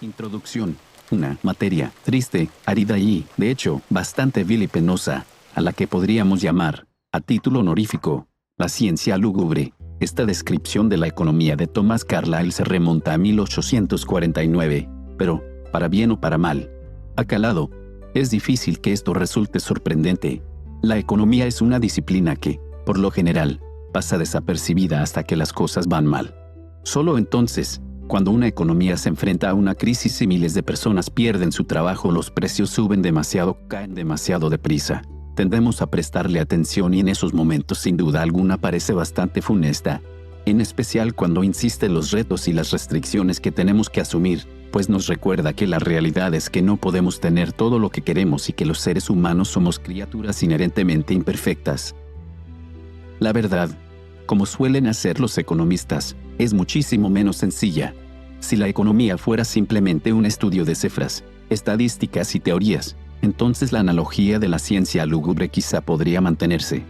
Introducción. Una materia triste, árida y, de hecho, bastante vil y penosa, a la que podríamos llamar, a título honorífico, la ciencia lúgubre. Esta descripción de la economía de Thomas Carlyle se remonta a 1849, pero, para bien o para mal, ha calado. Es difícil que esto resulte sorprendente. La economía es una disciplina que, por lo general, pasa desapercibida hasta que las cosas van mal. Solo entonces, cuando una economía se enfrenta a una crisis y miles de personas pierden su trabajo, los precios suben demasiado, caen demasiado deprisa, tendemos a prestarle atención y en esos momentos sin duda alguna parece bastante funesta, en especial cuando insisten los retos y las restricciones que tenemos que asumir, pues nos recuerda que la realidad es que no podemos tener todo lo que queremos y que los seres humanos somos criaturas inherentemente imperfectas. La verdad, como suelen hacer los economistas, es muchísimo menos sencilla. Si la economía fuera simplemente un estudio de cifras, estadísticas y teorías, entonces la analogía de la ciencia lúgubre quizá podría mantenerse.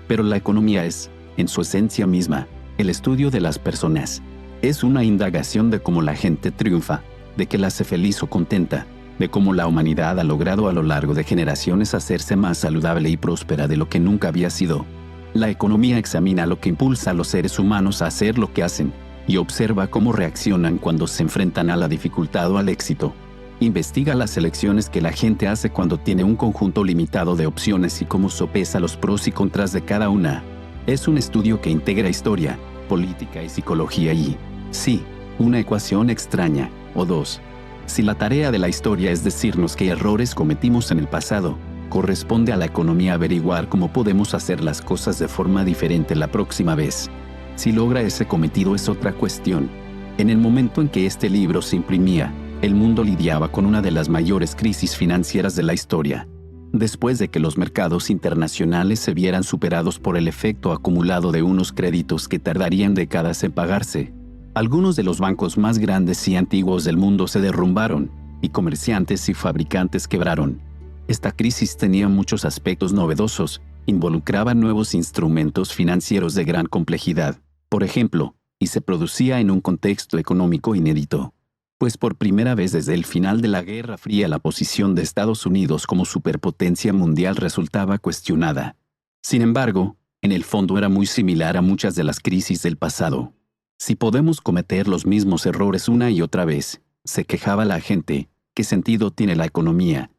Pero la economía es, en su esencia misma, el estudio de las personas. Es una indagación de cómo la gente triunfa, de qué la hace feliz o contenta, de cómo la humanidad ha logrado a lo largo de generaciones hacerse más saludable y próspera de lo que nunca había sido. La economía examina lo que impulsa a los seres humanos a hacer lo que hacen, y observa cómo reaccionan cuando se enfrentan a la dificultad o al éxito. Investiga las elecciones que la gente hace cuando tiene un conjunto limitado de opciones y cómo sopesa los pros y contras de cada una. Es un estudio que integra historia, política y psicología y, sí, una ecuación extraña, o dos. Si la tarea de la historia es decirnos qué errores cometimos en el pasado, corresponde a la economía averiguar cómo podemos hacer las cosas de forma diferente la próxima vez. Si logra ese cometido es otra cuestión. En el momento en que este libro se imprimía, el mundo lidiaba con una de las mayores crisis financieras de la historia. Después de que los mercados internacionales se vieran superados por el efecto acumulado de unos créditos que tardarían décadas en pagarse, algunos de los bancos más grandes y antiguos del mundo se derrumbaron, y comerciantes y fabricantes quebraron. Esta crisis tenía muchos aspectos novedosos, involucraba nuevos instrumentos financieros de gran complejidad, por ejemplo, y se producía en un contexto económico inédito. Pues por primera vez desde el final de la Guerra Fría la posición de Estados Unidos como superpotencia mundial resultaba cuestionada. Sin embargo, en el fondo era muy similar a muchas de las crisis del pasado. Si podemos cometer los mismos errores una y otra vez, se quejaba la gente, ¿qué sentido tiene la economía?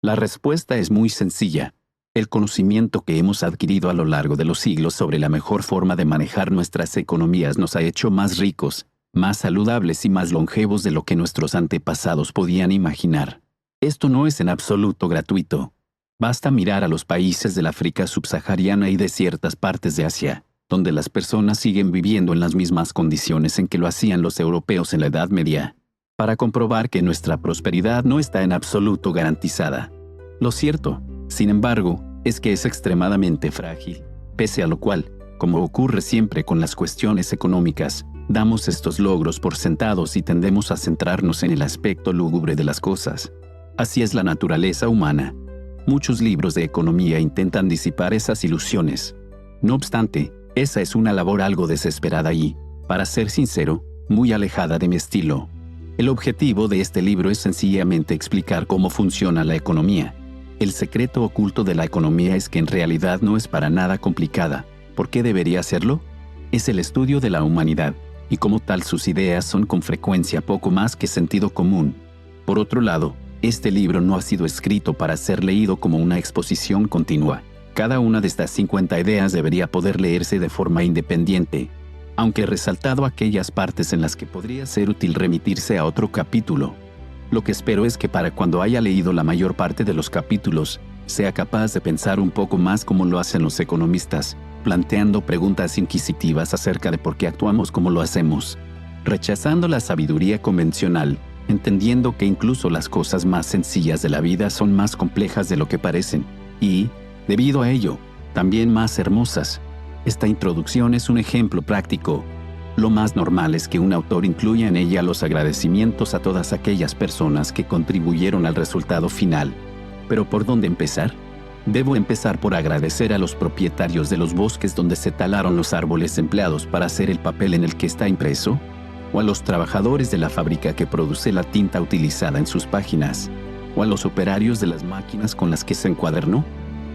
La respuesta es muy sencilla. El conocimiento que hemos adquirido a lo largo de los siglos sobre la mejor forma de manejar nuestras economías nos ha hecho más ricos, más saludables y más longevos de lo que nuestros antepasados podían imaginar. Esto no es en absoluto gratuito. Basta mirar a los países del África subsahariana y de ciertas partes de Asia, donde las personas siguen viviendo en las mismas condiciones en que lo hacían los europeos en la Edad Media, para comprobar que nuestra prosperidad no está en absoluto garantizada. Lo cierto, sin embargo, es que es extremadamente frágil, pese a lo cual, como ocurre siempre con las cuestiones económicas, damos estos logros por sentados y tendemos a centrarnos en el aspecto lúgubre de las cosas. Así es la naturaleza humana. Muchos libros de economía intentan disipar esas ilusiones. No obstante, esa es una labor algo desesperada y, para ser sincero, muy alejada de mi estilo. El objetivo de este libro es sencillamente explicar cómo funciona la economía. El secreto oculto de la economía es que en realidad no es para nada complicada. ¿Por qué debería serlo? Es el estudio de la humanidad, y como tal sus ideas son con frecuencia poco más que sentido común. Por otro lado, este libro no ha sido escrito para ser leído como una exposición continua. Cada una de estas 50 ideas debería poder leerse de forma independiente, aunque he resaltado aquellas partes en las que podría ser útil remitirse a otro capítulo. Lo que espero es que para cuando haya leído la mayor parte de los capítulos, sea capaz de pensar un poco más como lo hacen los economistas, planteando preguntas inquisitivas acerca de por qué actuamos como lo hacemos, rechazando la sabiduría convencional, entendiendo que incluso las cosas más sencillas de la vida son más complejas de lo que parecen, y, debido a ello, también más hermosas. Esta introducción es un ejemplo práctico. Lo más normal es que un autor incluya en ella los agradecimientos a todas aquellas personas que contribuyeron al resultado final. ¿Pero por dónde empezar? ¿Debo empezar por agradecer a los propietarios de los bosques donde se talaron los árboles empleados para hacer el papel en el que está impreso? o a los trabajadores de la fábrica que produce la tinta utilizada en sus páginas, o a los operarios de las máquinas con las que se encuadernó.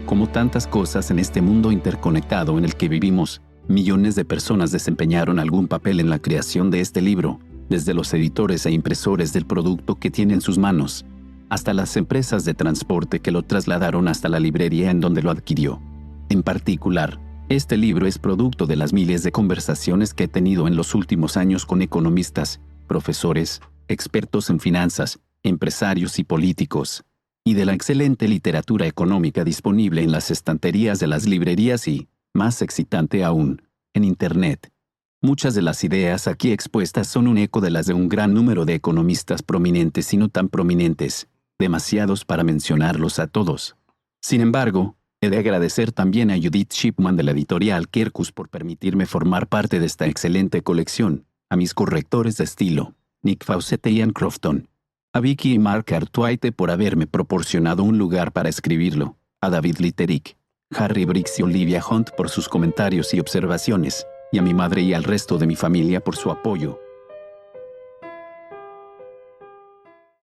Como tantas cosas en este mundo interconectado en el que vivimos, millones de personas desempeñaron algún papel en la creación de este libro, desde los editores e impresores del producto que tiene en sus manos, hasta las empresas de transporte que lo trasladaron hasta la librería en donde lo adquirió. En particular, este libro es producto de las miles de conversaciones que he tenido en los últimos años con economistas, profesores, expertos en finanzas, empresarios y políticos, y de la excelente literatura económica disponible en las estanterías de las librerías y, más excitante aún, en Internet. Muchas de las ideas aquí expuestas son un eco de las de un gran número de economistas prominentes y no tan prominentes, demasiados para mencionarlos a todos. Sin embargo, he de agradecer también a Judith Shipman de la editorial Kirkus por permitirme formar parte de esta excelente colección, a mis correctores de estilo, Nick Fawcett y Ian Crofton, a Vicky y Mark Artwaite por haberme proporcionado un lugar para escribirlo, a David Litterick, Harry Briggs y Olivia Hunt por sus comentarios y observaciones, y a mi madre y al resto de mi familia por su apoyo,